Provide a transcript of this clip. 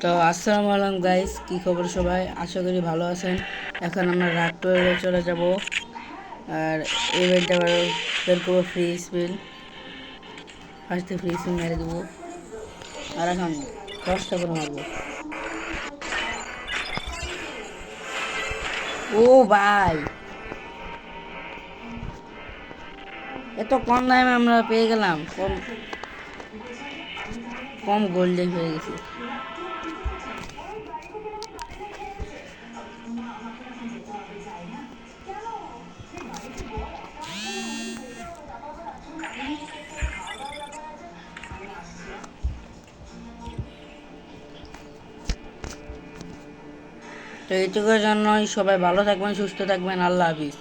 তো আসসালামু আলাইকুম গাইস, কি খবর সবাই? আশা করি ভালো আছেন। এখন আমরা রাত 12 চলে যাব আর ইভেন্ট আবার বের করবো ফ্রি স্পিল। ফার্স্টে ফ্রি স্পিল মেরে দেবো আর এখন 10টা করে মারবো। ও ভাই, এত কম দামে আমরা পেয়ে গেলাম, কম কম গোল্ডে হয়ে গেছি। তো এইটুকুর জন্যই সবাই ভালো থাকবেন, সুস্থ থাকবেন। আল্লাহ হাফিজ।